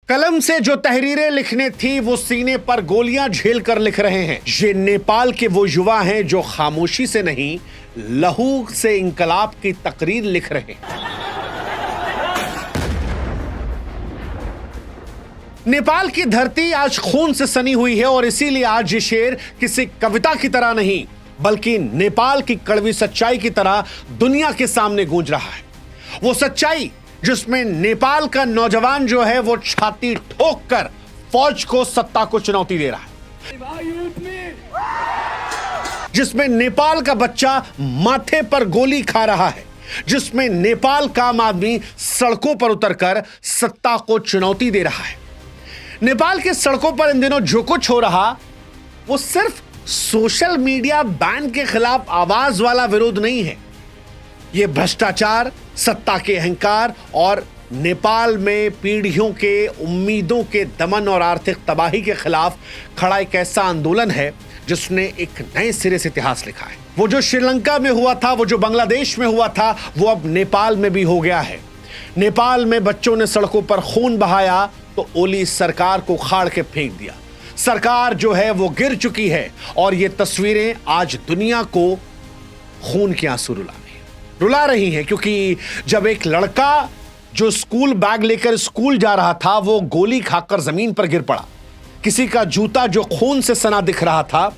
कलम से जो तहरीरें लिखने थी वो सीने पर गोलियां झेल कर लिख रहे हैं। ये नेपाल के वो युवा हैं जो खामोशी से नहीं लहू से इंकलाब की तकरीर लिख रहे हैं। नेपाल की धरती आज खून से सनी हुई है और इसीलिए आज ये शेर किसी कविता की तरह नहीं बल्कि नेपाल की कड़वी सच्चाई की तरह दुनिया के सामने गूंज रहा है। वो सच्चाई जिसमें नेपाल का नौजवान जो है वो छाती ठोक कर फौज को सत्ता को चुनौती दे रहा है, जिसमें नेपाल का बच्चा माथे पर गोली खा रहा है, जिसमें नेपाल का आम आदमी सड़कों पर उतरकर सत्ता को चुनौती दे रहा है। नेपाल के सड़कों पर इन दिनों जो कुछ हो रहा वो सिर्फ सोशल मीडिया बैन के खिलाफ आवाज वाला विरोध नहीं है। ये भ्रष्टाचार, सत्ता के अहंकार और नेपाल में पीढ़ियों के उम्मीदों के दमन और आर्थिक तबाही के खिलाफ खड़ा एक ऐसा आंदोलन है जिसने एक नए सिरे से इतिहास लिखा है। वो जो श्रीलंका में हुआ था, वो जो बांग्लादेश में हुआ था, वो अब नेपाल में भी हो गया है। नेपाल में बच्चों ने सड़कों पर खून बहाया तो ओली सरकार को उखाड़ के फेंक दिया। सरकार जो है वो गिर चुकी है और ये तस्वीरें आज दुनिया को खून के आंसू रुला रही हैं, क्योंकि जब एक लड़का जो स्कूल बैग लेकर स्कूल जा रहा था वो गोली खाकर जमीन पर गिर पड़ा, किसी का जूता जो खून से सना दिख रहा था,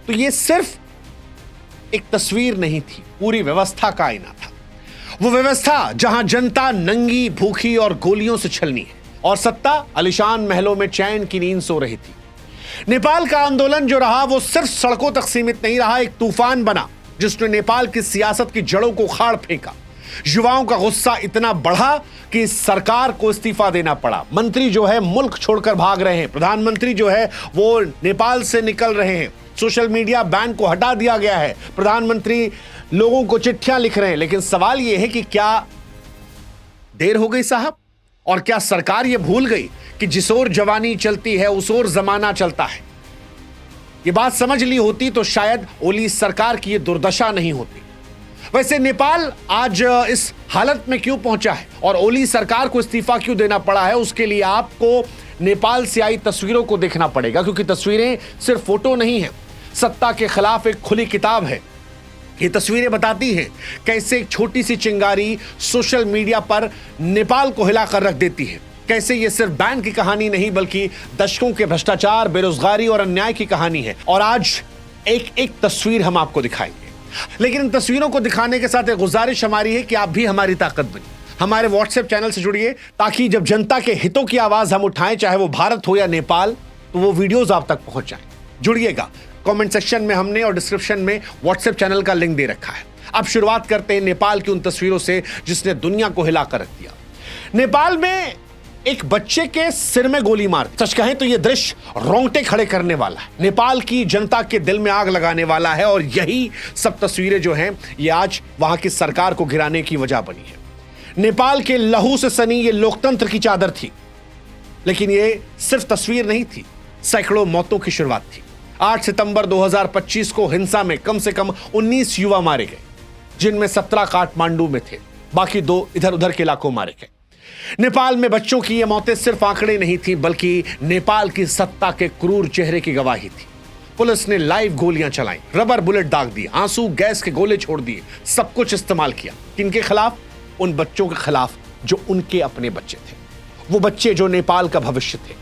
तो ये सिर्फ एक तस्वीर नहीं थी, पूरी व्यवस्था का आईना था। वो व्यवस्था जहां जनता नंगी, भूखी और गोलियों से छलनी है और सत्ता आलीशान महलों में चैन की नींद सो रही थी। नेपाल का आंदोलन जो रहा वो सिर्फ सड़कों तक सीमित नहीं रहा, एक तूफान बना जिसने नेपाल की सियासत की जड़ों को उखाड़ फेंका। युवाओं का गुस्सा इतना बढ़ा कि सरकार को इस्तीफा देना पड़ा। मंत्री जो है मुल्क छोड़कर भाग रहे हैं, प्रधानमंत्री जो है वो नेपाल से निकल रहे हैं, सोशल मीडिया बैन को हटा दिया गया है, प्रधानमंत्री लोगों को चिट्ठियां लिख रहे हैं। लेकिन सवाल यह है कि क्या देर हो गई साहब? और क्या सरकार यह भूल गई कि जिस ओर जवानी चलती है उस ओर जमाना चलता है? ये बात समझ ली होती तो शायद ओली सरकार की ये दुर्दशा नहीं होती। वैसे नेपाल आज इस हालत में क्यों पहुंचा है और ओली सरकार को इस्तीफा क्यों देना पड़ा है, उसके लिए आपको नेपाल से आई तस्वीरों को देखना पड़ेगा, क्योंकि तस्वीरें सिर्फ फोटो नहीं है, सत्ता के खिलाफ एक खुली किताब है। ये तस्वीरें बताती हैं कैसे एक छोटी सी चिंगारी सोशल मीडिया पर नेपाल को हिलाकर रख देती है, कैसे ये सिर्फ बैन की कहानी नहीं बल्कि दशकों के भ्रष्टाचार, बेरोजगारी और अन्याय की कहानी है। और आज एक एक तस्वीर हम आपको दिखाएंगे, लेकिन इन तस्वीरों को दिखाने के साथ एक गुजारिश हमारी है कि आप भी हमारी ताकत बनिए, हमारे व्हाट्सएप चैनल से जुड़िए, ताकि जब जनता के हितों की आवाज हम उठाएं, चाहे वो भारत हो या नेपाल, तो वो वीडियोस आप तक पहुंच जाएं। जुड़िएगा, कमेंट सेक्शन में हमने और डिस्क्रिप्शन में व्हाट्सएप चैनल का लिंक दे रखा है। अब शुरुआत करते हैं नेपाल की उन तस्वीरों से जिसने दुनिया को हिलाकर रख दिया। नेपाल में एक बच्चे के सिर में गोली मार, सच कहें तो यह दृश्य रोंगटे खड़े करने वाला है, नेपाल की जनता के दिल में आग लगाने वाला है। और यही सब तस्वीरें जो हैं ये आज वहां की सरकार को गिराने की वजह बनी है। नेपाल के लहू से सनी ये लोकतंत्र की चादर थी, लेकिन ये सिर्फ तस्वीर नहीं थी, सैकड़ों मौतों की शुरुआत थी। 8 सितंबर 2025 को हिंसा में कम से कम 19 युवा मारे गए, जिनमें 17 काठमांडू में थे, बाकी 2 इधर उधर के इलाकों मारे गए। नेपाल में बच्चों की ये मौतें सिर्फ आंकड़े नहीं थी बल्कि नेपाल की सत्ता के क्रूर चेहरे की गवाही थी। पुलिस ने लाइव गोलियां चलाई, रबर बुलेट दाग दिए, आंसू गैस के गोले छोड़ दिए, सब कुछ इस्तेमाल किया। किनके खिलाफ? उन बच्चों के खिलाफ जो उनके अपने बच्चे थे, वो बच्चे जो नेपाल का भविष्य थे।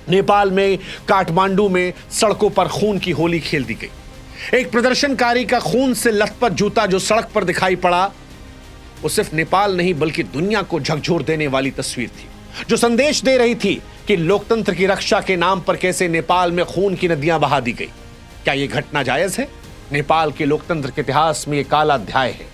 नेपाल में काठमांडू में सड़कों पर खून की होली खेल दी गई। एक प्रदर्शनकारी का खून से लथपथ जूता जो सड़क पर दिखाई पड़ा, वो सिर्फ नेपाल नहीं बल्कि दुनिया को झकझोर देने वाली तस्वीर थी, जो संदेश दे रही थी कि लोकतंत्र की रक्षा के नाम पर कैसे नेपाल में खून की नदियां बहा दी गई। क्या यह घटना जायज है? नेपाल के लोकतंत्र के इतिहास में एक काला अध्याय है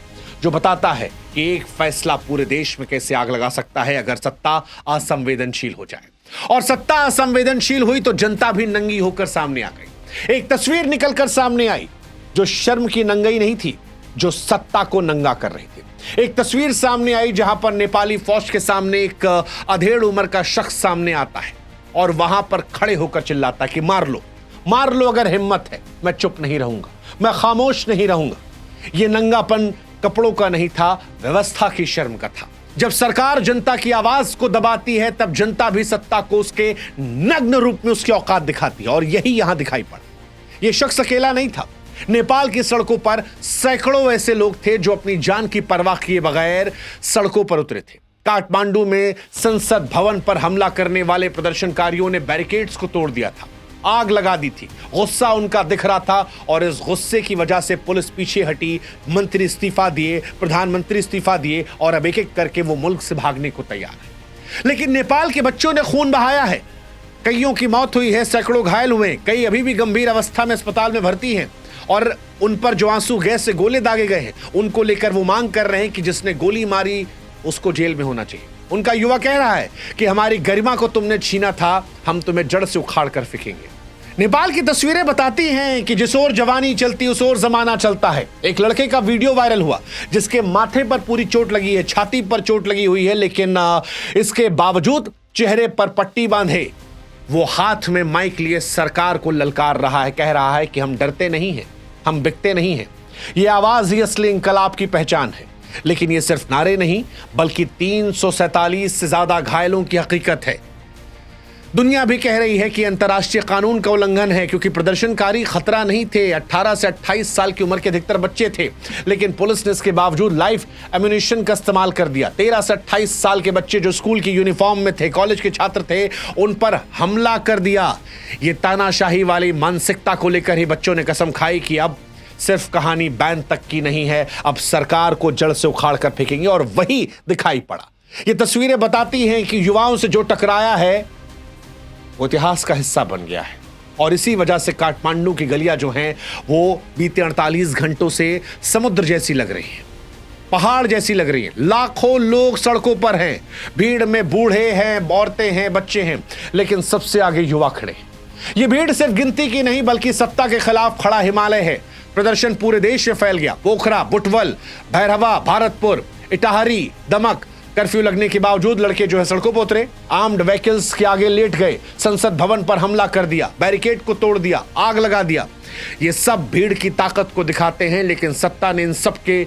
जो बताता है कि एक फैसला पूरे देश में कैसे आग लगा सकता है अगर सत्ता असंवेदनशील हो जाए। और सत्ता असंवेदनशील हुई तो जनता भी नंगी होकर सामने आ गई। एक तस्वीर निकलकर सामने आई जो शर्म की नंगाई नहीं थी, जो सत्ता को नंगा कर रही थी। एक तस्वीर सामने आई जहां पर नेपाली फौज के सामने एक अधेड़ उम्र का शख्स सामने आता है और वहां पर खड़े होकर चिल्लाता है कि मार लो अगर हिम्मत है, मैं चुप नहीं रहूंगा, मैं खामोश नहीं रहूंगा। यह नंगापन कपड़ों का नहीं था, व्यवस्था की शर्म का था। जब सरकार जनता की आवाज को दबाती है तब जनता भी सत्ता को उसके नग्न रूप में उसकी औकात दिखाती है, और यही यहां दिखाई पड़ा। यह शख्स अकेला नहीं था। नेपाल की सड़कों पर सैकड़ों ऐसे लोग थे जो अपनी जान की परवाह किए बगैर सड़कों पर उतरे थे। काठमांडू में संसद भवन पर हमला करने वाले प्रदर्शनकारियों ने बैरिकेड्स को तोड़ दिया था, आग लगा दी थी। गुस्सा उनका दिख रहा था और इस गुस्से की वजह से पुलिस पीछे हटी, मंत्री इस्तीफा दिए, प्रधानमंत्री इस्तीफा दिए और अब एक एक करके वो मुल्क से भागने को तैयार है। लेकिन नेपाल के बच्चों ने खून बहाया है, कईयों की मौत हुई है, सैकड़ों घायल हुए, कई अभी भी गंभीर अवस्था में अस्पताल में भर्ती हैं और उन पर जो आंसू गैस से गोले दागे गए हैं उनको लेकर वो मांग कर रहे हैं कि जिसने गोली मारी उसको जेल में होना चाहिए। उनका युवा कह रहा है कि हमारी गरिमा को तुमने छीना था, हम तुम्हें जड़ से उखाड़ कर फेंकेंगे। नेपाल की तस्वीरें बताती हैं कि जिस ओर जवानी चलती उस ओर जमाना चलता है। एक लड़के का वीडियो वायरल हुआ जिसके माथे पर पूरी चोट लगी है, छाती पर चोट लगी हुई है, लेकिन इसके बावजूद चेहरे पर पट्टी बांधे वो हाथ में माइक लिए सरकार को ललकार रहा है, कह रहा है कि हम डरते नहीं हैं, हम बिकते नहीं हैं। ये आवाज ही असली इंकलाब की पहचान है। लेकिन ये सिर्फ नारे नहीं बल्कि 347 से ज्यादा घायलों की हकीकत है। दुनिया भी कह रही है कि अंतर्राष्ट्रीय कानून का उल्लंघन है, क्योंकि प्रदर्शनकारी खतरा नहीं थे। 18 से 28 साल की उम्र के अधिकतर बच्चे थे, लेकिन पुलिस ने इसके बावजूद लाइव एम्यूनिशन का इस्तेमाल कर दिया। 13 से 28 साल के बच्चे जो स्कूल की यूनिफॉर्म में थे, कॉलेज के छात्र थे, उन पर हमला कर दिया। ये तानाशाही वाली मानसिकता को लेकर ही बच्चों ने कसम खाई कि अब सिर्फ कहानी बैन तक की नहीं है, अब सरकार को जड़ से उखाड़ कर फेंकेंगे, और वही दिखाई पड़ा। ये तस्वीरें बताती हैं कि युवाओं से जो टकराया है वो इतिहास का हिस्सा बन गया है, और इसी वजह से काठमांडू की गलियां जो हैं वो बीते 48 घंटों से समुद्र जैसी लग रही हैं, पहाड़ जैसी लग रही हैं। लाखों लोग सड़कों पर हैं, भीड़ में बूढ़े हैं, औरतें हैं, बच्चे हैं, लेकिन सबसे आगे युवा खड़े हैं। ये भीड़ सिर्फ गिनती की नहीं बल्कि सत्ता के खिलाफ खड़ा हिमालय है। प्रदर्शन पूरे देश में फैल गया। पोखरा, बुटवल, भैरहवा, भारतपुर, इटाहरी, दमक, कर्फ्यू लगने के बावजूद लड़के जो है सड़कों पर उतरे, आर्म्ड व्हीकल्स के आगे लेट गए, संसद भवन पर हमला कर दिया, बैरिकेड को तोड़ दिया, आग लगा दिया। ये सब भीड़ की ताकत को दिखाते हैं, लेकिन सत्ता ने इन सब के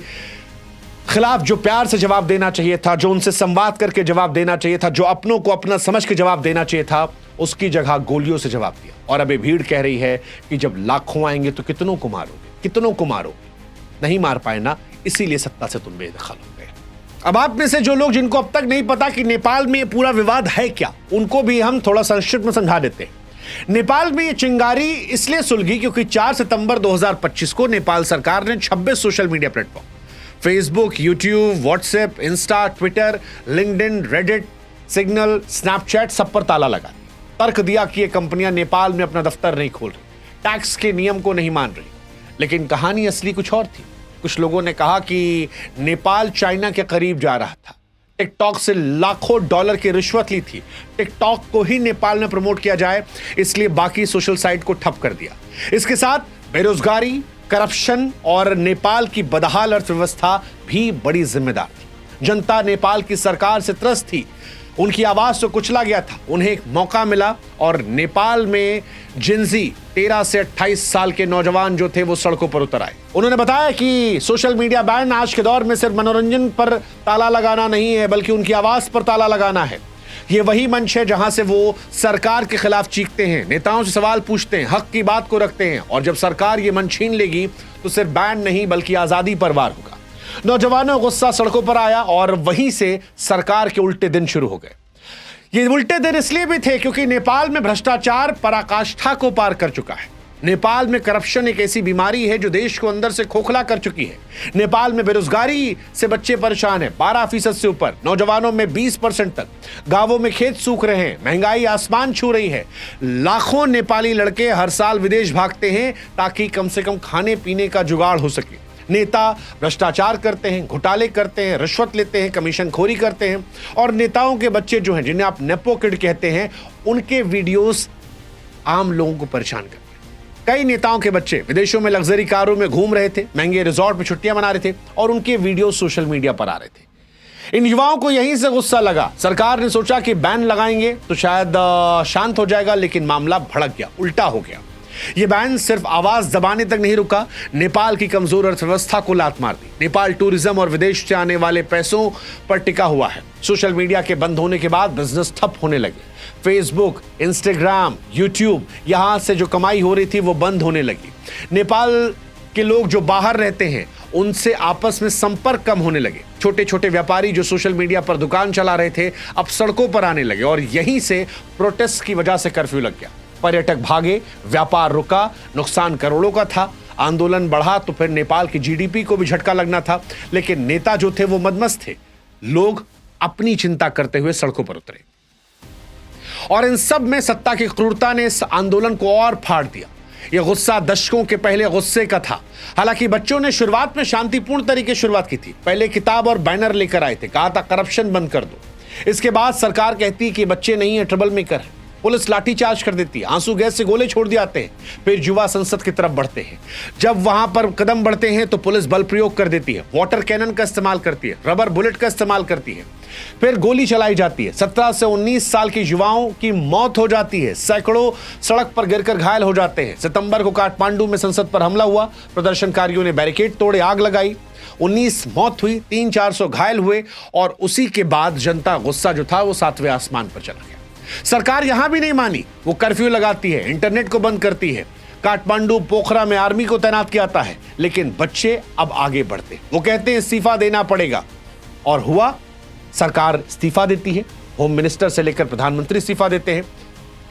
खिलाफ जो प्यार से जवाब देना चाहिए था, जो उनसे संवाद करके जवाब देना चाहिए था, जो अपनों को अपना समझ के जवाब देना चाहिए था, उसकी जगह गोलियों से जवाब दिया। और अभी भीड़ कह रही है कि जब लाखों आएंगे तो कितनों को मारोगे, कितनों को मारोगे। नहीं मार पाए ना, इसीलिए सत्ता से तुम बेदखल हो गए। अब आप में से जो लोग जिनको अब तक नहीं पता कि नेपाल में ये पूरा विवाद है क्या, उनको भी हम थोड़ा संक्षिप्त में समझा देते हैं। नेपाल में ये चिंगारी इसलिए सुलगी क्योंकि 4 सितंबर 2025 को नेपाल सरकार ने 26 social media platform, Facebook, YouTube, WhatsApp, Insta, Twitter, LinkedIn, Reddit, signal, Snapchat, सब पर ताला लगा दिया। तर्क दिया कि ये कंपनियां नेपाल में अपना दफ्तर नहीं खोल रही, टैक्स के नियम को नहीं मान रही। लेकिन कहानी असली कुछ और थी। कुछ लोगों ने कहा कि नेपाल चाइना के करीब जा रहा था, टिकटॉक से लाखों डॉलर की रिश्वत ली थी, टिकटॉक को ही नेपाल में प्रमोट किया जाए इसलिए बाकी सोशल साइट को ठप कर दिया। इसके साथ बेरोजगारी, करप्शन और नेपाल की बदहाल अर्थव्यवस्था भी बड़ी जिम्मेदार थी। जनता नेपाल की सरकार से त्रस्त थी, उनकी आवाज तो कुचला गया था। उन्हें एक मौका मिला और नेपाल में जिंजी 13 से 28 साल के नौजवान जो थे वो सड़कों पर उतर आए। उन्होंने बताया कि सोशल मीडिया बैन आज के दौर में सिर्फ मनोरंजन पर ताला लगाना नहीं है बल्कि उनकी आवाज पर ताला लगाना है। ये वही मंच है जहां से वो सरकार के खिलाफ चीखते हैं, नेताओं से सवाल पूछते हैं, हक की बात को रखते हैं, और जब सरकार ये मंच छीन लेगी तो सिर्फ बैन नहीं बल्कि आजादी पर वार होगा। नौजवानों का गुस्सा सड़कों पर आया और वहीं से सरकार के उल्टे दिन शुरू हो गए। ये उल्टे दिन इसलिए भी थे क्योंकि नेपाल में भ्रष्टाचार पराकाष्ठा को पार कर चुका है। नेपाल में करप्शन एक ऐसी बीमारी है जो देश को अंदर से खोखला कर चुकी है। नेपाल में बेरोजगारी से बच्चे परेशान हैं, 12% से ऊपर, नौजवानों में 20% तक, गांवों में खेत सूख रहे हैं, महंगाई आसमान छू रही है। लाखों नेपाली लड़के हर साल विदेश भागते हैं ताकि कम से कम खाने पीने का जुगाड़ हो सके। नेता भ्रष्टाचार करते हैं, घोटाले करते हैं, रिश्वत लेते हैं, कमीशन खोरी करते हैं, और नेताओं के बच्चे जो हैं जिन्हें आप नेपो किड कहते हैं, उनके वीडियोस आम लोगों को परेशान करते हैं। कई नेताओं के बच्चे विदेशों में लग्जरी कारों में घूम रहे थे, महंगे रिजॉर्ट में छुट्टियां मना रहे थे और उनके वीडियो सोशल मीडिया पर आ रहे थे। इन युवाओं को यहीं से गुस्सा लगा। सरकार ने सोचा कि बैन लगाएंगे तो शायद शांत हो जाएगा, लेकिन मामला भड़क गया, उल्टा हो गया। ये बैन सिर्फ आवाज दबाने तक नहीं रुका, नेपाल की कमजोर अर्थव्यवस्था को लात मार दी। नेपाल टूरिज्म और विदेश से आने वाले पैसों पर टिका हुआ है। सोशल मीडिया के बंद होने के बाद बिजनेस ठप होने लगे। फेसबुक, इंस्टाग्राम, यूट्यूब, यहां से जो कमाई हो रही थी वो बंद होने लगी। नेपाल के लोग जो बाहर रहते हैं उनसे आपस में संपर्क कम होने लगे। छोटे छोटे व्यापारी जो सोशल मीडिया पर दुकान चला रहे थे अब सड़कों पर आने लगे और यहीं से प्रोटेस्ट की वजह से कर्फ्यू लग गया। पर्यटक भागे, व्यापार रुका, नुकसान करोड़ों का था। आंदोलन बढ़ा तो फिर नेपाल की जीडीपी को भी झटका लगना था, लेकिन नेता जो थे वो मदमस्त थे। लोग अपनी चिंता करते हुए सड़कों पर उतरे और इन सब में सत्ता की क्रूरता ने इस आंदोलन को और फाड़ दिया। यह गुस्सा दशकों के पहले गुस्से का था। हालांकि बच्चों ने शुरुआत में शांतिपूर्ण तरीके से शुरुआत की थी। पहले किताब और बैनर लेकर आए थे, कहा था करप्शन बंद कर दो। इसके बाद सरकार कहती कि बच्चे नहीं है, ट्रबल मेकर है। पुलिस लाठीचार्ज कर देती है, आंसू गैस से गोले छोड़ दिए जाते हैं। फिर युवा संसद की तरफ बढ़ते हैं। जब वहां पर कदम बढ़ते हैं तो पुलिस बल प्रयोग कर देती है, वाटर कैनन का इस्तेमाल करती है, रबर बुलेट का इस्तेमाल करती है, फिर गोली चलाई जाती है। 17 से 19 साल के युवाओं की मौत हो जाती है, सैकड़ों सड़क पर गिरकर घायल हो जाते हैं। सितंबर को काठमांडू में संसद पर हमला हुआ, प्रदर्शनकारियों ने बैरिकेड तोड़े, आग लगाई, 19 मौत हुई, 300-400 घायल हुए और उसी के बाद जनता गुस्सा जो था वो 7वें आसमान पर चला गया। सरकार यहां भी नहीं मानी, वो कर्फ्यू लगाती है, इंटरनेट को बंद करती है। काठमांडू, पोखरा में आर्मी को तैनात किया जाता है, लेकिन बच्चे अब आगे बढ़ते। वो कहते हैं इस्तीफा देना पड़ेगा और हुआ, सरकार इस्तीफा देती है। होम मिनिस्टर से लेकर प्रधानमंत्री इस्तीफा देते हैं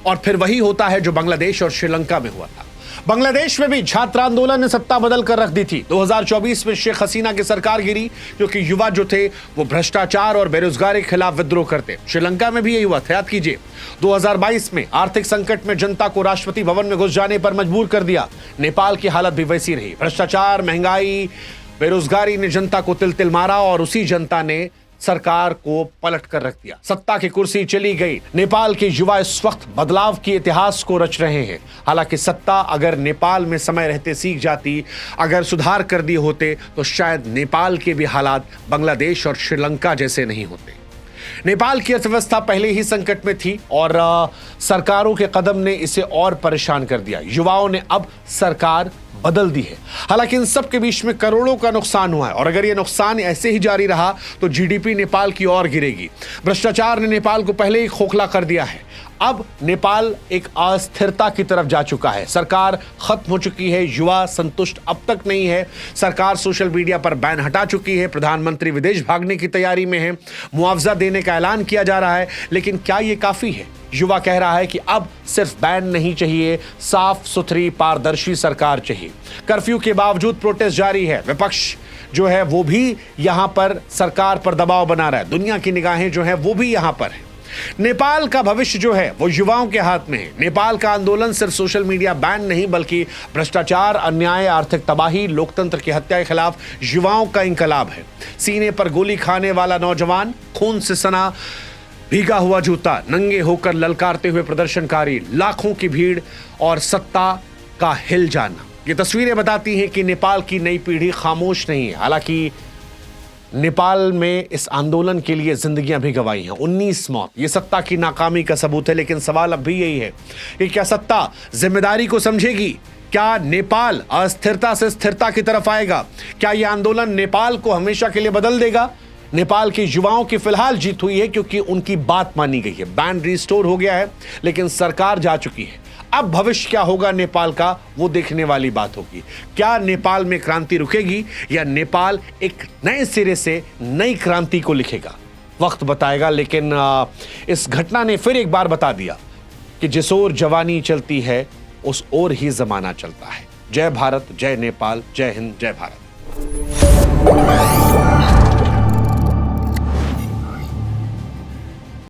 और फिर वही होता है जो बांग्लादेश और श्रीलंका में हुआ था। बांग्लादेश में भी छात्र आंदोलन ने सत्ता बदल कर रख दी थी। 2024 में शेख हसीना की सरकार गिरी क्योंकि युवा जो थे वो भ्रष्टाचार और बेरोजगारी के खिलाफ विद्रोह करते। श्रीलंका में भी यही हुआ था, याद कीजिए। 2022 में आर्थिक संकट में जनता को राष्ट्रपति भवन में घुस जाने पर मजबूर कर दिया। नेपाल की हालत भी वैसी रही। भ्रष्टाचार, महंगाई, बेरोजगारी ने जनता को तिल तिल मारा और उसी जनता ने सरकार को पलट कर रख दिया। सत्ता की कुर्सी चली गई। नेपाल के युवा इस वक्त बदलाव के इतिहास को रच रहे हैं। हालांकि सत्ता अगर नेपाल में समय रहते सीख जाती, अगर सुधार कर दिए होते तो शायद नेपाल के भी हालात बांग्लादेश और श्रीलंका जैसे नहीं होते। नेपाल की अर्थव्यवस्था पहले ही संकट में थी और सरकारों के कदम ने इसे और परेशान कर दिया। युवाओं ने अब सरकार बदल दी है। हालांकि इन सब के बीच में करोड़ों का नुकसान हुआ है और अगर यह नुकसान ऐसे ही जारी रहा तो जीडीपी नेपाल की ओर गिरेगी। भ्रष्टाचार ने नेपाल को पहले ही खोखला कर दिया है। अब नेपाल एक अस्थिरता की तरफ जा चुका है। सरकार खत्म हो चुकी है, युवा संतुष्ट अब तक नहीं है। सरकार सोशल मीडिया पर बैन हटा चुकी है। प्रधानमंत्री विदेश भागने की तैयारी में है। मुआवजा देने का ऐलान किया जा रहा है, लेकिन क्या यह काफी है? युवा कह रहा है कि अब सिर्फ बैन नहीं चाहिए, साफ सुथरी पारदर्शी सरकार चाहिए। कर्फ्यू के बावजूद प्रोटेस्ट जारी है। विपक्ष जो है वो भी यहां पर सरकार पर दबाव बना रहा है। दुनिया की निगाहें जो है वो भी यहां पर है। नेपाल का भविष्य जो है वो युवाओं के हाथ में है। नेपाल का आंदोलन सिर्फ सोशल मीडिया बैन नहीं बल्कि भ्रष्टाचार, अन्याय, आर्थिक तबाही, लोकतंत्र की हत्या के खिलाफ युवाओं का इंकलाब है। सीने पर गोली खाने वाला नौजवान, खून से सना भीगा हुआ जूता, नंगे होकर ललकारते हुए प्रदर्शनकारी, लाखों की भीड़ और सत्ता का हिल जाना। ये तस्वीरें बताती हैं कि नेपाल की नई पीढ़ी खामोश नहीं है। हालांकि नेपाल में इस आंदोलन के लिए जिंदगियां भी गंवाई हैं। 19 मौत, ये सत्ता की नाकामी का सबूत है। लेकिन सवाल अब भी यही है कि क्या सत्ता जिम्मेदारी को समझेगी? क्या नेपाल अस्थिरता से स्थिरता की तरफ आएगा? क्या यह आंदोलन नेपाल को हमेशा के लिए बदल देगा? नेपाल के युवाओं की फिलहाल जीत हुई है क्योंकि उनकी बात मानी गई है। बैन रिस्टोर हो गया है, लेकिन सरकार जा चुकी है। अब भविष्य क्या होगा नेपाल का, वो देखने वाली बात होगी। क्या नेपाल में क्रांति रुकेगी या नेपाल एक नए सिरे से नई क्रांति को लिखेगा? वक्त बताएगा। लेकिन इस घटना ने फिर एक बार बता दिया कि जिस ओर जवानी चलती है उस ओर ही जमाना चलता है। जय भारत, जय नेपाल, जय हिंद, जय भारत।